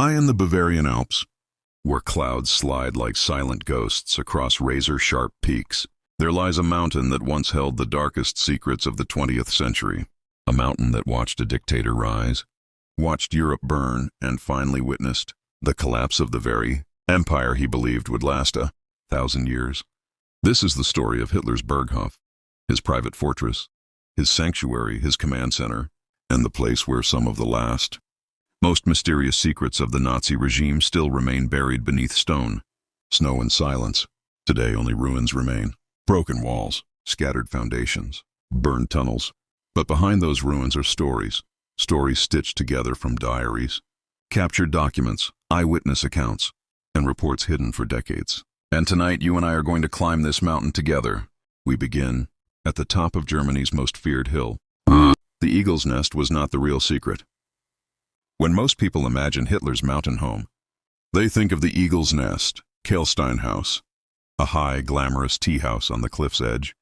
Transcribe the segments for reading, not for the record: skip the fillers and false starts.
High in the Bavarian Alps, where clouds slide like silent ghosts across razor-sharp peaks, there lies a mountain that once held the darkest secrets of the 20th century. A mountain that watched a dictator rise, watched Europe burn, and finally witnessed the collapse of the very empire he believed would last 1,000 years. This is the story of Hitler's Berghof, his private fortress, his sanctuary, his command center, and the place where some of the last, most mysterious secrets of the Nazi regime still remain buried beneath stone, snow, and silence. Today only ruins remain. Broken walls, scattered foundations, burned tunnels. But behind those ruins are stories stitched together from diaries, captured documents, eyewitness accounts, and reports hidden for decades. And tonight, you and I are going to climb this mountain together. We begin at the top of Germany's most feared hill. The Eagle's Nest was not the real secret. When most people imagine Hitler's mountain home, they think of the Eagle's Nest, Kehlstein House, a high, glamorous tea house on the cliff's edge,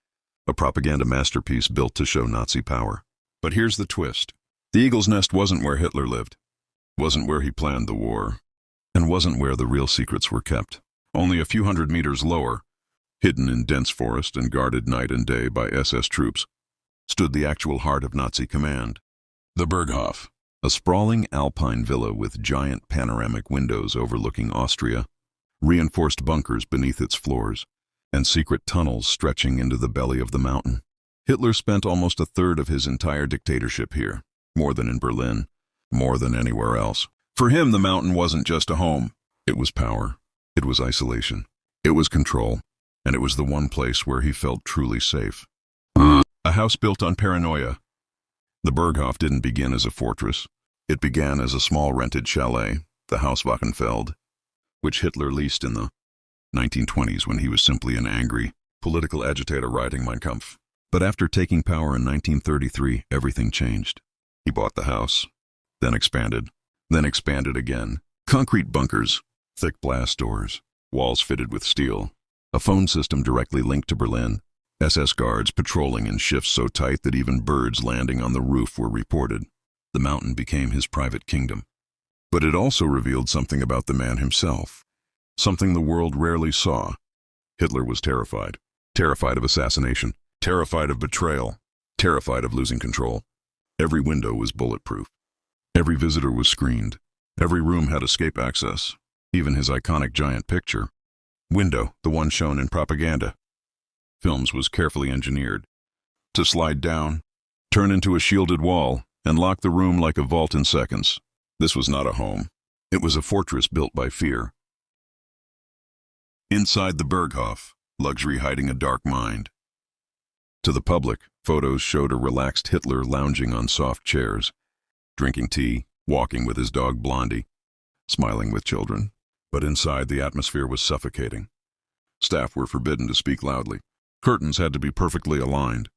a propaganda masterpiece built to show Nazi power. But here's the twist. The Eagle's Nest wasn't where Hitler lived, wasn't where he planned the war, and wasn't where the real secrets were kept. Only a few hundred meters lower, hidden in dense forest and guarded night and day by SS troops, stood the actual heart of Nazi command. The Berghof, a sprawling alpine villa with giant panoramic windows overlooking Austria, reinforced bunkers beneath its floors, and secret tunnels stretching into the belly of the mountain. Hitler spent almost a third of his entire dictatorship here, more than in Berlin, more than anywhere else. For him, the mountain wasn't just a home. It was power. It was isolation. It was control. And it was the one place where he felt truly safe. A house built on paranoia. The Berghof didn't begin as a fortress. It began as a small rented chalet, the Haus Wachenfeld, which Hitler leased in the 1920s when he was simply an angry political agitator writing Mein Kampf. But after taking power in 1933, everything changed. He bought the house, then expanded again. Concrete bunkers, thick blast doors, walls fitted with steel, a phone system directly linked to Berlin, SS guards patrolling in shifts so tight that even birds landing on the roof were reported. The mountain became his private kingdom. But it also revealed something about the man himself, something the world rarely saw. Hitler was terrified. Terrified of assassination, terrified of betrayal, terrified of losing control. Every window was bulletproof. Every visitor was screened. Every room had escape access, even his iconic giant picture window, the one shown in propaganda films, was carefully engineered to slide down, turn into a shielded wall, and lock the room like a vault in seconds. This was not a home. It was a fortress built by fear. Inside the Berghof, luxury hiding a dark mind. To the public, photos showed a relaxed Hitler lounging on soft chairs, drinking tea, walking with his dog Blondie, smiling with children. But inside, the atmosphere was suffocating. Staff were forbidden to speak loudly. Curtains had to be perfectly aligned.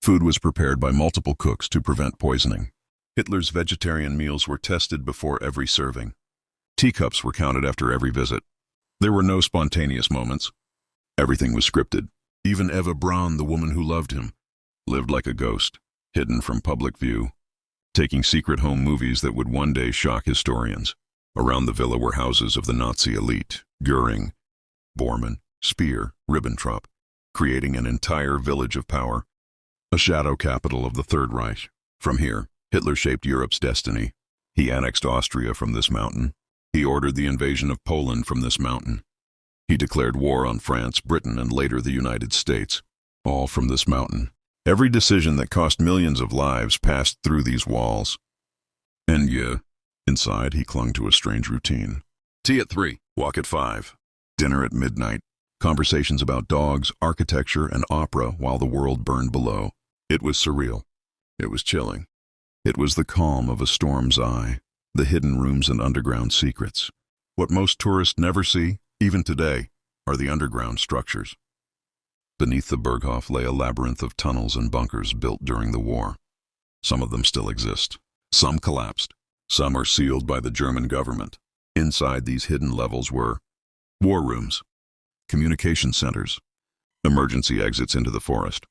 Food was prepared by multiple cooks to prevent poisoning. Hitler's vegetarian meals were tested before every serving. Teacups were counted after every visit. There were no spontaneous moments. Everything was scripted. Even Eva Braun, the woman who loved him, lived like a ghost, hidden from public view, taking secret home movies that would one day shock historians. Around the villa were houses of the Nazi elite, Göring, Bormann, Speer, Ribbentrop, creating an entire village of power, a shadow capital of the Third Reich. From here, Hitler shaped Europe's destiny. He annexed Austria from this mountain. He ordered the invasion of Poland from this mountain. He declared war on France, Britain, and later the United States, all from this mountain. Every decision that cost millions of lives passed through these walls. And inside, he clung to a strange routine. Tea at 3, walk at 5, dinner at midnight, conversations about dogs, architecture, and opera while the world burned below. It was surreal. It was chilling. It was the calm of a storm's eye, the hidden rooms and underground secrets. What most tourists never see, even today, are the underground structures. Beneath the Berghof lay a labyrinth of tunnels and bunkers built during the war. Some of them still exist. Some collapsed. Some are sealed by the German government. Inside these hidden levels were war rooms, communication centers, emergency exits into the forest,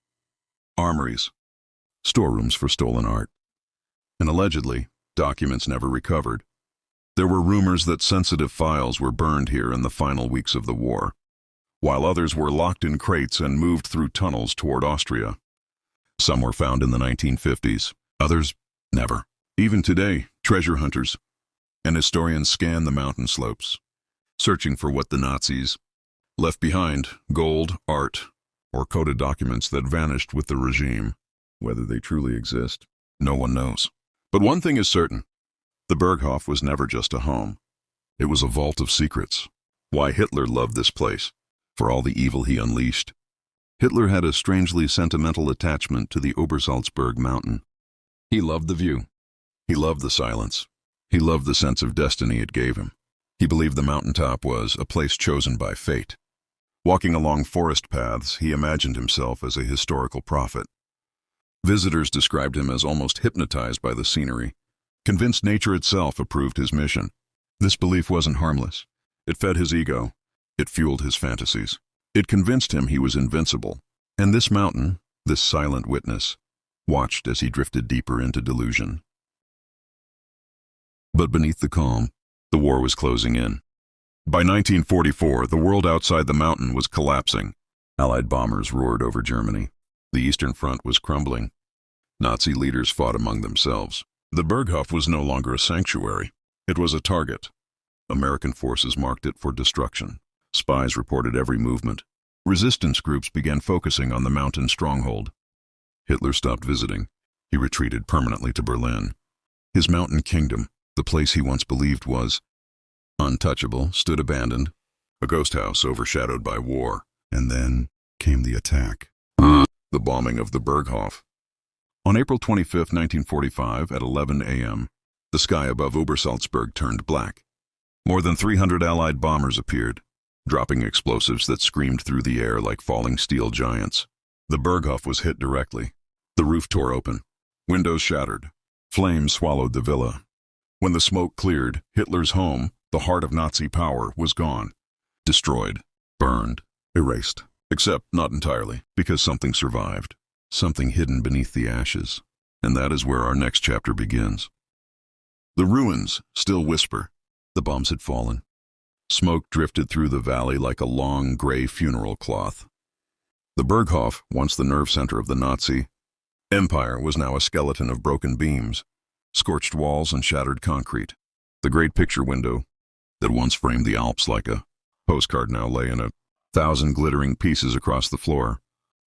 armories, storerooms for stolen art, and allegedly, documents never recovered. There were rumors that sensitive files were burned here in the final weeks of the war, while others were locked in crates and moved through tunnels toward Austria. Some were found in the 1950s, others never. Even today, treasure hunters and historians scan the mountain slopes, searching for what the Nazis left behind: gold, art, or coded documents that vanished with the regime. Whether they truly exist, no one knows. But one thing is certain: the Berghof was never just a home. It was a vault of secrets. Why Hitler loved this place, for all the evil he unleashed. Hitler had a strangely sentimental attachment to the Obersalzberg mountain. He loved the view. He loved the silence. He loved the sense of destiny it gave him. He believed the mountaintop was a place chosen by fate. Walking along forest paths, he imagined himself as a historical prophet. Visitors described him as almost hypnotized by the scenery, convinced nature itself approved his mission. This belief wasn't harmless. It fed his ego. It fueled his fantasies. It convinced him he was invincible. And this mountain, this silent witness, watched as he drifted deeper into delusion. But beneath the calm, the war was closing in. By 1944, the world outside the mountain was collapsing. Allied bombers roared over Germany. The Eastern Front was crumbling. Nazi leaders fought among themselves. The Berghof was no longer a sanctuary. It was a target. American forces marked it for destruction. Spies reported every movement. Resistance groups began focusing on the mountain stronghold. Hitler stopped visiting. He retreated permanently to Berlin. His mountain kingdom, the place he once believed was untouchable, stood abandoned, a ghost house overshadowed by war. And then came the attack. The bombing of the Berghof. On April 25, 1945, at 11 a.m., the sky above Obersalzberg turned black. More than 300 Allied bombers appeared, dropping explosives that screamed through the air like falling steel giants. The Berghof was hit directly. The roof tore open. Windows shattered. Flames swallowed the villa. When the smoke cleared, Hitler's home, the heart of Nazi power, was gone. Destroyed, burned, erased. Except not entirely, because something survived. Something hidden beneath the ashes. And that is where our next chapter begins. The ruins still whisper. The bombs had fallen. Smoke drifted through the valley like a long, gray funeral cloth. The Berghof, once the nerve center of the Nazi empire, was now a skeleton of broken beams, scorched walls, and shattered concrete. The great picture window that once framed the Alps like a postcard now lay in 1,000 glittering pieces across the floor.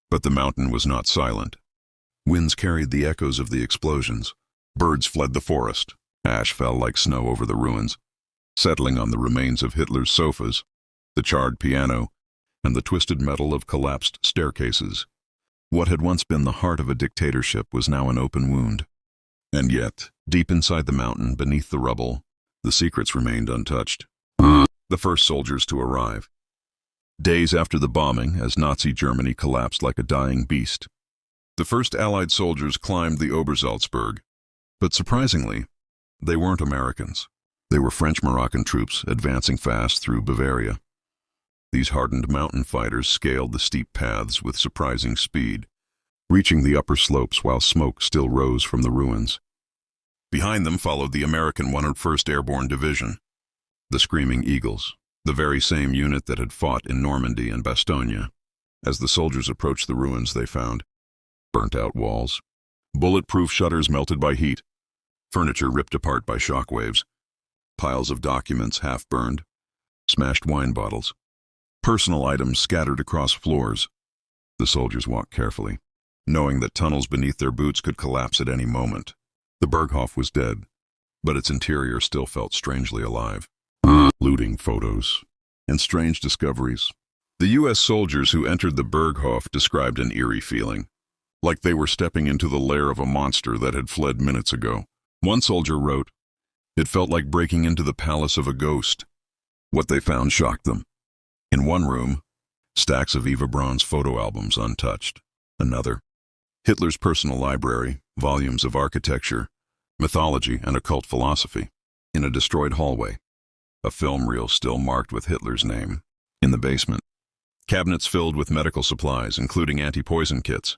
But the mountain was not silent. Winds carried the echoes of the explosions. Birds fled the forest. Ash fell like snow over the ruins, settling on the remains of Hitler's sofas, the charred piano, and the twisted metal of collapsed staircases. What had once been the heart of a dictatorship was now an open wound. And yet, deep inside the mountain, beneath the rubble, the secrets remained untouched. The first soldiers to arrive. Days after the bombing, as Nazi Germany collapsed like a dying beast, the first Allied soldiers climbed the Obersalzberg. But surprisingly, they weren't Americans. They were French-Moroccan troops advancing fast through Bavaria. These hardened mountain fighters scaled the steep paths with surprising speed, reaching the upper slopes while smoke still rose from the ruins. Behind them followed the American 101st Airborne Division, the Screaming Eagles, the very same unit that had fought in Normandy and Bastogne. As the soldiers approached the ruins, they found burnt-out walls, bulletproof shutters melted by heat, furniture ripped apart by shock waves, piles of documents half-burned, smashed wine bottles, personal items scattered across floors. The soldiers walked carefully, knowing that tunnels beneath their boots could collapse at any moment. The Berghof was dead, but its interior still felt strangely alive. Looting photos and strange discoveries. The U.S. soldiers who entered the Berghof described an eerie feeling, like they were stepping into the lair of a monster that had fled minutes ago. One soldier wrote, "It felt like breaking into the palace of a ghost." What they found shocked them. In one room, stacks of Eva Braun's photo albums untouched. Another, Hitler's personal library, volumes of architecture, mythology, and occult philosophy. In a destroyed hallway, a film reel still marked with Hitler's name. In the basement, cabinets filled with medical supplies, including anti-poison kits.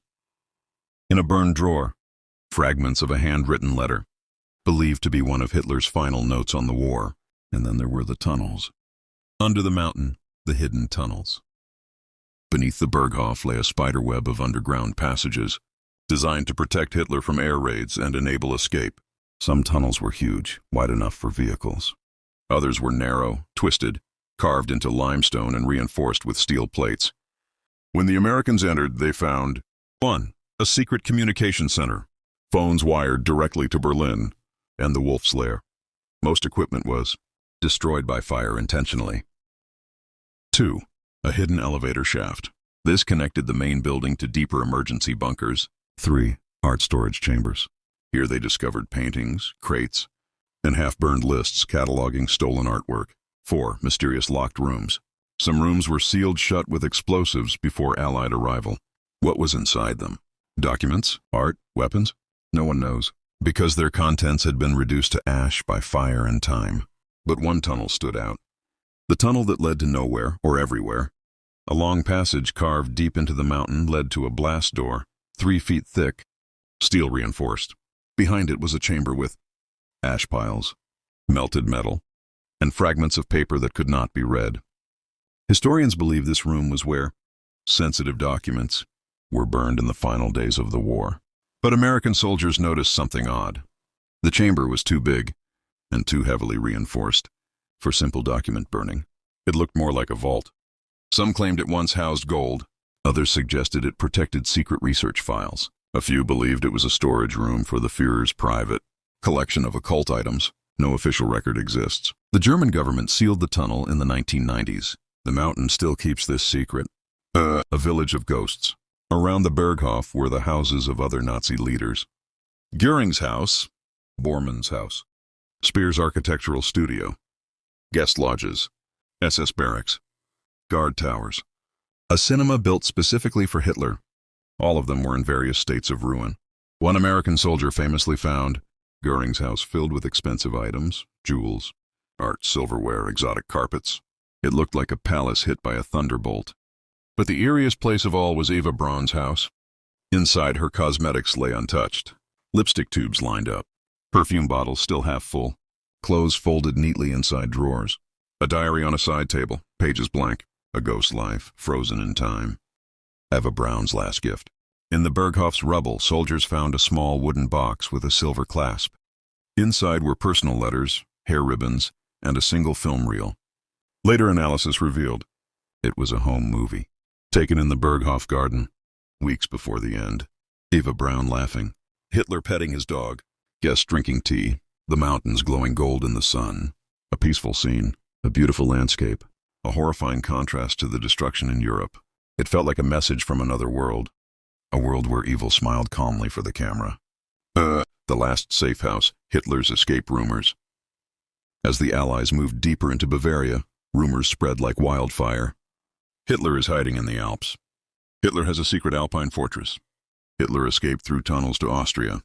In a burned drawer, fragments of a handwritten letter, believed to be one of Hitler's final notes on the war. And then there were the tunnels. Under the mountain, the hidden tunnels. Beneath the Berghof lay a spiderweb of underground passages, designed to protect Hitler from air raids and enable escape. Some tunnels were huge, wide enough for vehicles. Others were narrow, twisted, carved into limestone and reinforced with steel plates. When the Americans entered, they found 1. A secret communication center, phones wired directly to Berlin, and the Wolf's Lair. Most equipment was destroyed by fire intentionally. 2. A hidden elevator shaft. This connected the main building to deeper emergency bunkers. 3. Art storage chambers. Here they discovered paintings, crates, and half-burned lists cataloging stolen artwork. 4. Mysterious locked rooms. Some rooms were sealed shut with explosives before Allied arrival. What was inside them? Documents? Art? Weapons? No one knows, because their contents had been reduced to ash by fire and time. But one tunnel stood out. The tunnel that led to nowhere, or everywhere. A long passage carved deep into the mountain led to a blast door, 3 feet thick, steel reinforced. Behind it was a chamber with ash piles, melted metal, and fragments of paper that could not be read. Historians believe this room was where sensitive documents were burned in the final days of the war. But American soldiers noticed something odd. The chamber was too big and too heavily reinforced for simple document burning. It looked more like a vault. Some claimed it once housed gold. Others suggested it protected secret research files. A few believed it was a storage room for the Führer's private collection of occult items. No official record exists. The German government sealed the tunnel in the 1990s. The mountain still keeps this secret. A village of ghosts. Around the Berghof were the houses of other Nazi leaders. Göring's house, Bormann's house, Speer's architectural studio, guest lodges, SS barracks, guard towers, a cinema built specifically for Hitler. All of them were in various states of ruin. One American soldier famously found Göring's house filled with expensive items, jewels, art, silverware, exotic carpets. It looked like a palace hit by a thunderbolt. But the eeriest place of all was Eva Braun's house. Inside, her cosmetics lay untouched. Lipstick tubes lined up, perfume bottles still half full, clothes folded neatly inside drawers, a diary on a side table, pages blank, a ghost life frozen in time. Eva Braun's last gift. In the Berghof's rubble, soldiers found a small wooden box with a silver clasp. Inside were personal letters, hair ribbons, and a single film reel. Later analysis revealed it was a home movie, taken in the Berghof garden, weeks before the end. Eva Braun laughing, Hitler petting his dog, guests drinking tea, the mountains glowing gold in the sun. A peaceful scene, a beautiful landscape, a horrifying contrast to the destruction in Europe. It felt like a message from another world, a world where evil smiled calmly for the camera. The last safe house, Hitler's escape rumors. As the Allies moved deeper into Bavaria, rumors spread like wildfire. Hitler is hiding in the Alps. Hitler has a secret Alpine fortress. Hitler escaped through tunnels to Austria.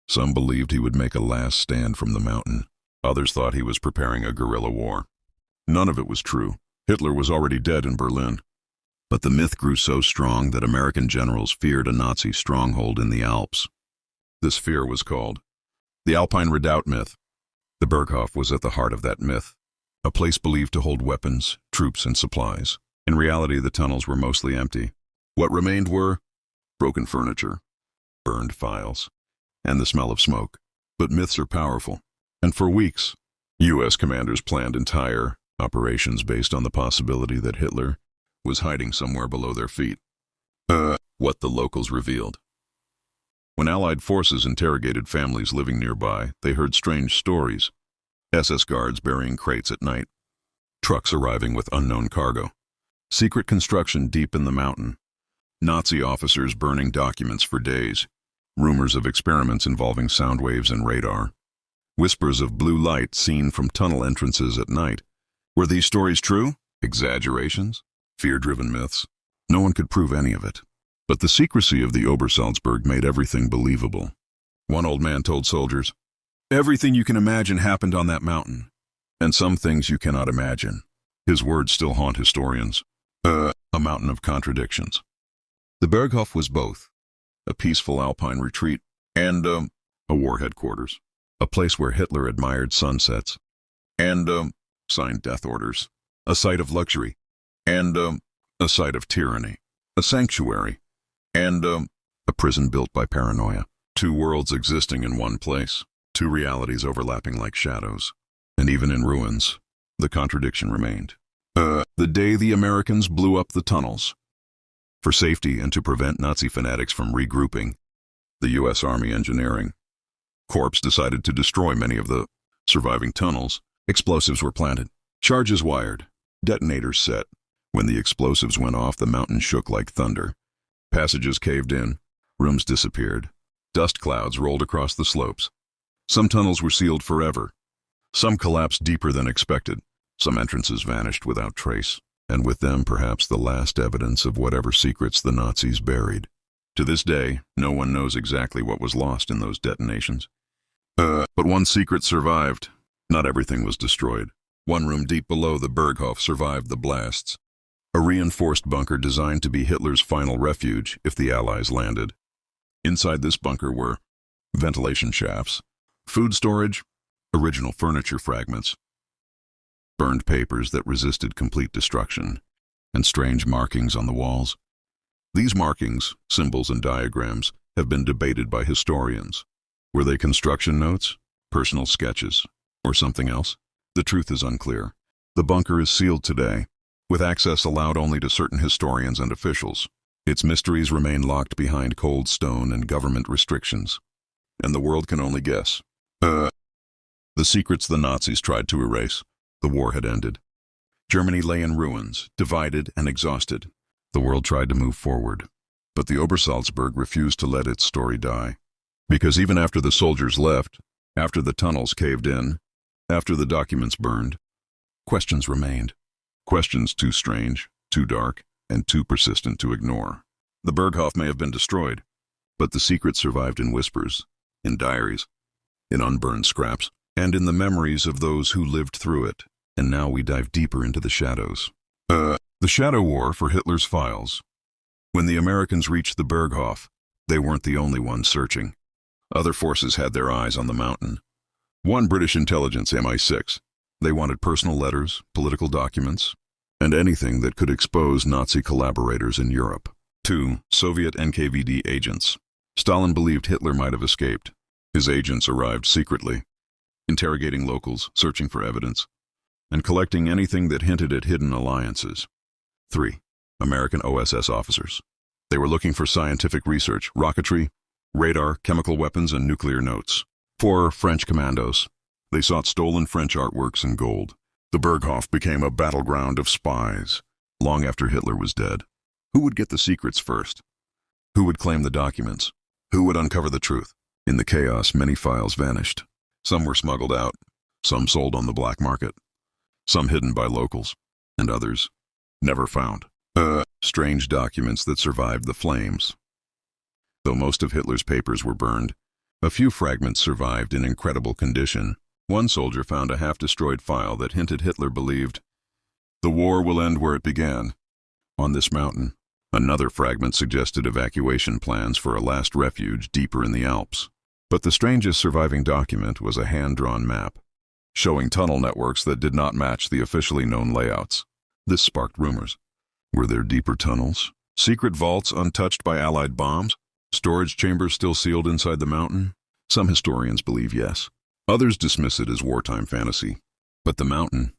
Some believed he would make a last stand from the mountain. Others thought he was preparing a guerrilla war. None of it was true. Hitler was already dead in Berlin. But the myth grew so strong that American generals feared a Nazi stronghold in the Alps. This fear was called the Alpine Redoubt myth. The Berghof was at the heart of that myth, a place believed to hold weapons, troops, and supplies. In reality, the tunnels were mostly empty. What remained were broken furniture, burned files, and the smell of smoke. But myths are powerful, and for weeks, U.S. commanders planned entire operations based on the possibility that Hitler was hiding somewhere below their feet. What the locals revealed. When Allied forces interrogated families living nearby, they heard strange stories. SS guards burying crates at night, trucks arriving with unknown cargo, secret construction deep in the mountain, Nazi officers burning documents for days, rumors of experiments involving sound waves and radar, whispers of blue light seen from tunnel entrances at night. Were these stories true? Exaggerations? Fear-driven myths? No one could prove any of it. But the secrecy of the Obersalzberg made everything believable. One old man told soldiers, "Everything you can imagine happened on that mountain, and some things you cannot imagine." His words still haunt historians. A mountain of contradictions. The Berghof was both a peaceful alpine retreat and a war headquarters, a place where Hitler admired sunsets, and signed death orders, a site of luxury, and a site of tyranny, a sanctuary, and a prison built by paranoia. Two worlds existing in one place, two realities overlapping like shadows. And even in ruins, the contradiction remained. The day the Americans blew up the tunnels. For safety and to prevent Nazi fanatics from regrouping, the U.S. Army Engineering Corps decided to destroy many of the surviving tunnels. Explosives were planted, charges wired, detonators set. When the explosives went off, the mountain shook like thunder. Passages caved in, rooms disappeared. Dust clouds rolled across the slopes. Some tunnels were sealed forever. Some collapsed deeper than expected. Some entrances vanished without trace, and with them perhaps the last evidence of whatever secrets the Nazis buried. To this day, no one knows exactly what was lost in those detonations. But one secret survived. Not everything was destroyed. One room deep below the Berghof survived the blasts. A reinforced bunker designed to be Hitler's final refuge if the Allies landed. Inside this bunker were ventilation shafts, food storage, original furniture fragments, burned papers that resisted complete destruction, and strange markings on the walls. These markings, symbols, and diagrams have been debated by historians. Were they construction notes, personal sketches, or something else? The truth is unclear. The bunker is sealed today, with access allowed only to certain historians and officials. Its mysteries remain locked behind cold stone and government restrictions, and the world can only guess. The secrets the Nazis tried to erase. The war had ended. Germany lay in ruins, divided and exhausted. The world tried to move forward, but the Obersalzberg refused to let its story die. Because even after the soldiers left, after the tunnels caved in, after the documents burned, questions remained. Questions too strange, too dark, and too persistent to ignore. The Berghof may have been destroyed, but the secret survived in whispers, in diaries, in unburned scraps, and in the memories of those who lived through it. And now we dive deeper into the shadows. The Shadow War for Hitler's files. When the Americans reached the Berghof, they weren't the only ones searching. Other forces had their eyes on the mountain. One, British intelligence, MI6. They wanted personal letters, political documents, and anything that could expose Nazi collaborators in Europe. 2, Soviet NKVD agents. Stalin believed Hitler might have escaped. His agents arrived secretly, interrogating locals, searching for evidence, and collecting anything that hinted at hidden alliances. 3, American OSS officers. They were looking for scientific research, rocketry, radar, chemical weapons, and nuclear notes. 4, French commandos. They sought stolen French artworks and gold. The Berghof became a battleground of spies, long after Hitler was dead. Who would get the secrets first? Who would claim the documents? Who would uncover the truth? In the chaos, many files vanished. Some were smuggled out, some sold on the black market, some hidden by locals, and others never found. Strange documents that survived the flames. Though most of Hitler's papers were burned, a few fragments survived in incredible condition. One soldier found a half-destroyed file that hinted Hitler believed the war will end where it began, on this mountain. Another fragment suggested evacuation plans for a last refuge deeper in the Alps. But the strangest surviving document was a hand-drawn map, showing tunnel networks that did not match the officially known layouts. This sparked rumors. Were there deeper tunnels? Secret vaults untouched by Allied bombs? Storage chambers still sealed inside the mountain? Some historians believe yes. Others dismiss it as wartime fantasy. But the mountain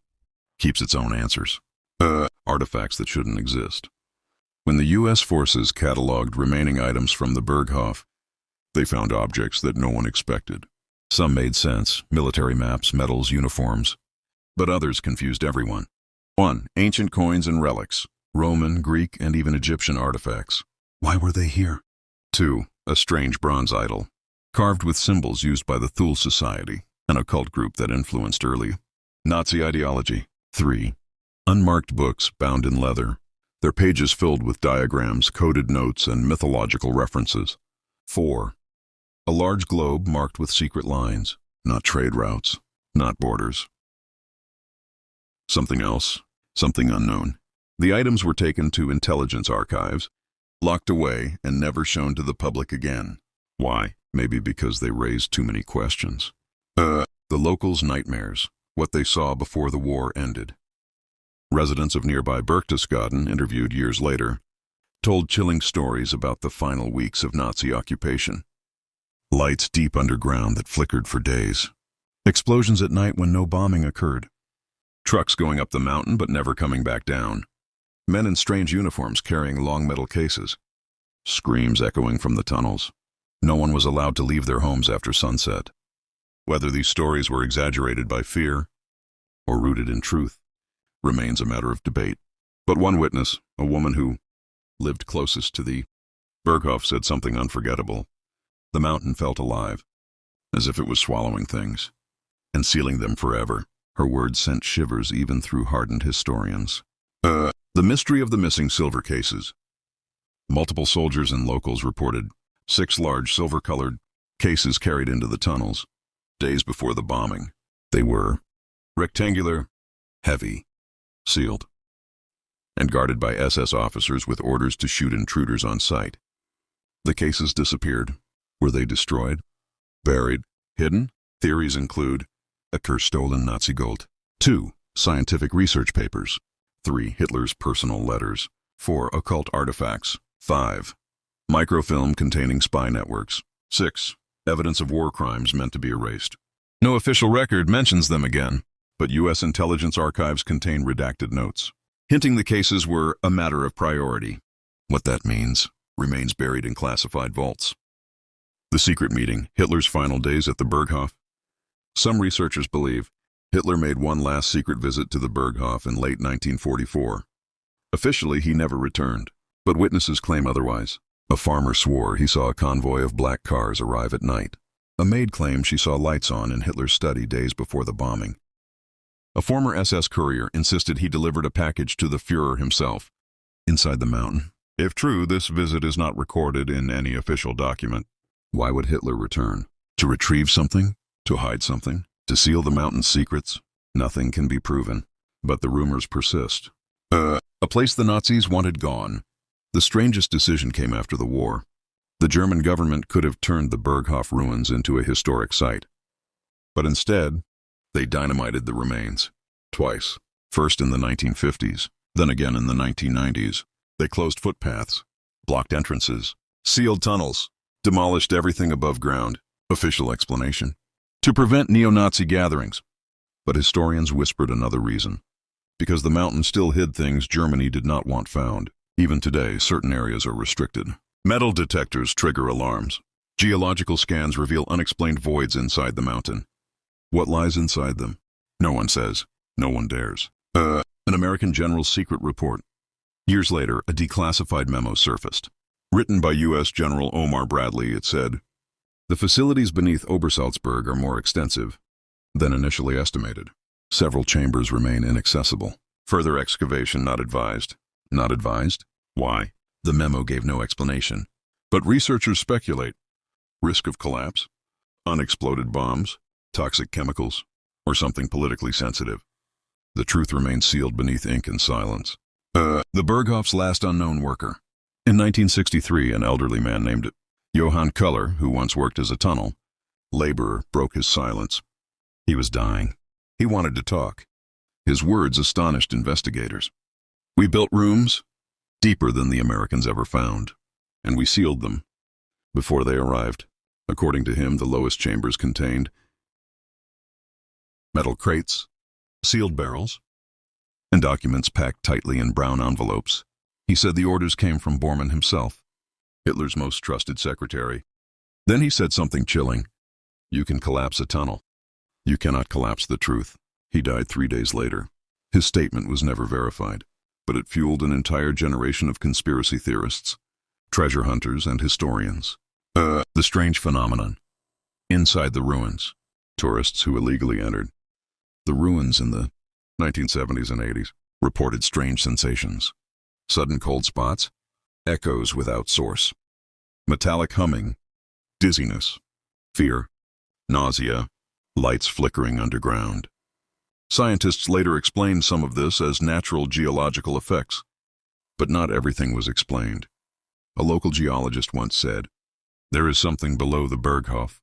keeps its own answers. Artifacts that shouldn't exist. When the U.S. forces cataloged remaining items from the Berghof, they found objects that no one expected. Some made sense, military maps, medals, uniforms. But others confused everyone. 1, ancient coins and relics. Roman, Greek, and even Egyptian artifacts. Why were they here? 2, a strange bronze idol, carved with symbols used by the Thule Society, an occult group that influenced early Nazi ideology. 3, unmarked books bound in leather, their pages filled with diagrams, coded notes, and mythological references. 4, a large globe marked with secret lines, not trade routes, not borders. Something else, something unknown. The items were taken to intelligence archives, locked away, and never shown to the public again. Why? Maybe because they raised too many questions. The locals' nightmares. what they saw before the war ended. Residents of nearby Berchtesgaden, interviewed years later, told chilling stories about the final weeks of Nazi occupation. Lights deep underground that flickered for days. Explosions at night when no bombing occurred. Trucks going up the mountain but never coming back down. Men in strange uniforms carrying long metal cases. Screams echoing from the tunnels. No one was allowed to leave their homes after sunset. Whether these stories were exaggerated by fear or rooted in truth remains a matter of debate. But one witness, a woman who lived closest to the Berghof, said something unforgettable. The mountain felt alive, as if it was swallowing things and sealing them forever. Her words sent shivers even through hardened historians. The mystery of the missing silver cases. Multiple soldiers and locals reported 6 large silver-colored cases carried into the tunnels days before the bombing. They were rectangular, heavy, sealed, and guarded by SS officers with orders to shoot intruders on sight. The cases disappeared. Were they destroyed? Buried? Hidden? Theories include stolen Nazi gold. 2. Scientific research papers. 3. Hitler's personal letters. 4. Occult artifacts. 5. Microfilm containing spy networks. 6. Evidence of war crimes meant to be erased. No official record mentions them again, but U.S. intelligence archives contain redacted notes, hinting the cases were a matter of priority. What that means remains buried in classified vaults. The secret meeting, Hitler's final days at the Berghof. Some researchers believe Hitler made one last secret visit to the Berghof in late 1944. Officially, he never returned, but witnesses claim otherwise. A farmer swore he saw a convoy of black cars arrive at night. A maid claimed she saw lights on in Hitler's study days before the bombing. A former SS courier insisted he delivered a package to the Führer himself, inside the mountain. If true, this visit is not recorded in any official document. Why would Hitler return? To retrieve something? To hide something? To seal the mountain's secrets? Nothing can be proven, but the rumors persist. A place the Nazis wanted gone. The strangest decision came after the war. The German government could have turned the Berghof ruins into a historic site. But instead, they dynamited the remains. Twice. First in the 1950s, then again in the 1990s. They closed footpaths, blocked entrances, sealed tunnels, demolished everything above ground. Official explanation: to prevent neo-Nazi gatherings. But historians whispered another reason. Because the mountain still hid things Germany did not want found. Even today, certain areas are restricted. Metal detectors trigger alarms. Geological scans reveal unexplained voids inside the mountain. What lies inside them? No one says. No one dares. An American general's secret report. Years later, a declassified memo surfaced. Written by U.S. General Omar Bradley, it said, "The facilities beneath Obersalzberg are more extensive than initially estimated. Several chambers remain inaccessible. Further excavation not advised." Not advised? Why? The memo gave no explanation. But researchers speculate. Risk of collapse? Unexploded bombs? Toxic chemicals? Or something politically sensitive? The truth remains sealed beneath ink and silence. The Berghof's last unknown worker. In 1963, an elderly man named Johann Köller, who once worked as a tunnel laborer, broke his silence. He was dying. He wanted to talk. His words astonished investigators. "We built rooms deeper than the Americans ever found, and we sealed them before they arrived." According to him, the lowest chambers contained metal crates, sealed barrels, and documents packed tightly in brown envelopes. He said the orders came from Bormann himself, Hitler's most trusted secretary. Then he said something chilling. "You can collapse a tunnel. You cannot collapse the truth." He died 3 days later. His statement was never verified, but it fueled an entire generation of conspiracy theorists, treasure hunters, and historians. The strange phenomenon. Inside the ruins, tourists who illegally entered the ruins in the 1970s and 80s reported strange sensations. Sudden cold spots, echoes without source, metallic humming, dizziness, fear, nausea, lights flickering underground. Scientists later explained some of this as natural geological effects, but not everything was explained. A local geologist once said, "There is something below the Berghof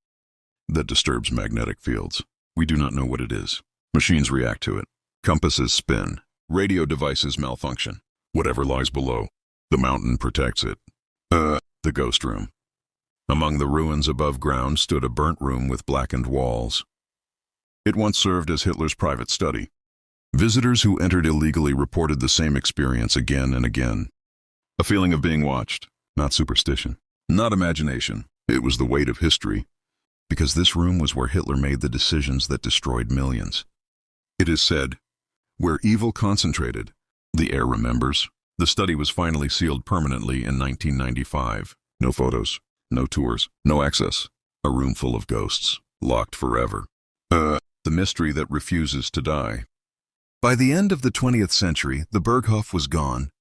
that disturbs magnetic fields. We do not know what it is. Machines react to it. Compasses spin. Radio devices malfunction. Whatever lies below, the mountain protects it. The ghost room. Among the ruins above ground stood a burnt room with blackened walls. It once served as Hitler's private study. Visitors who entered illegally reported the same experience again and again. A feeling of being watched, not superstition, not imagination. It was the weight of history, because this room was where Hitler made the decisions that destroyed millions. It is said, where evil concentrated, the air remembers. The study was finally sealed permanently in 1995. No photos, no tours, no access. A room full of ghosts, locked forever. The mystery that refuses to die. By the end of the 20th century, the Berghof was gone.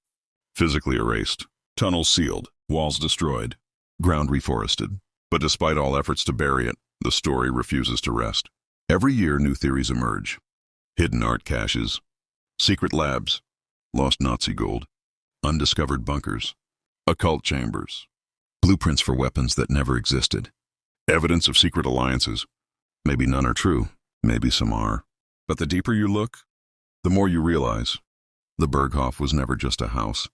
Physically erased, tunnels sealed, walls destroyed, ground reforested. But despite all efforts to bury it, the story refuses to rest. Every year, new theories emerge. Hidden art caches, secret labs, lost Nazi gold, undiscovered bunkers, occult chambers, blueprints for weapons that never existed, evidence of secret alliances. Maybe none are true, maybe some are. But the deeper you look, the more you realize the Berghof was never just a house.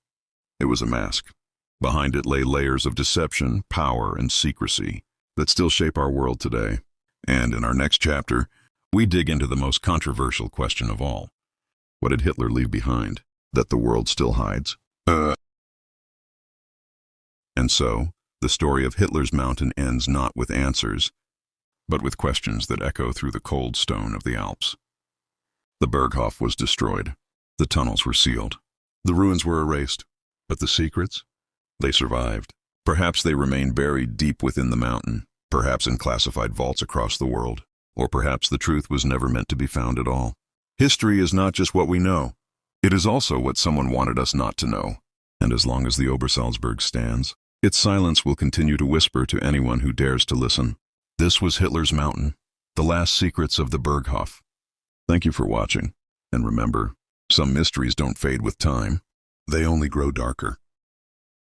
It was a mask. Behind it lay layers of deception, power, and secrecy that still shape our world today. And in our next chapter, we dig into the most controversial question of all. What did Hitler leave behind that the world still hides? And so, the story of Hitler's mountain ends not with answers, but with questions that echo through the cold stone of the Alps. The Berghof was destroyed. The tunnels were sealed. The ruins were erased. But the secrets? They survived. Perhaps they remain buried deep within the mountain, perhaps in classified vaults across the world, or perhaps the truth was never meant to be found at all. History is not just what we know. It is also what someone wanted us not to know. And as long as the Obersalzberg stands, its silence will continue to whisper to anyone who dares to listen. This was Hitler's Mountain, the last secrets of the Berghof. Thank you for watching. And remember, some mysteries don't fade with time. They only grow darker.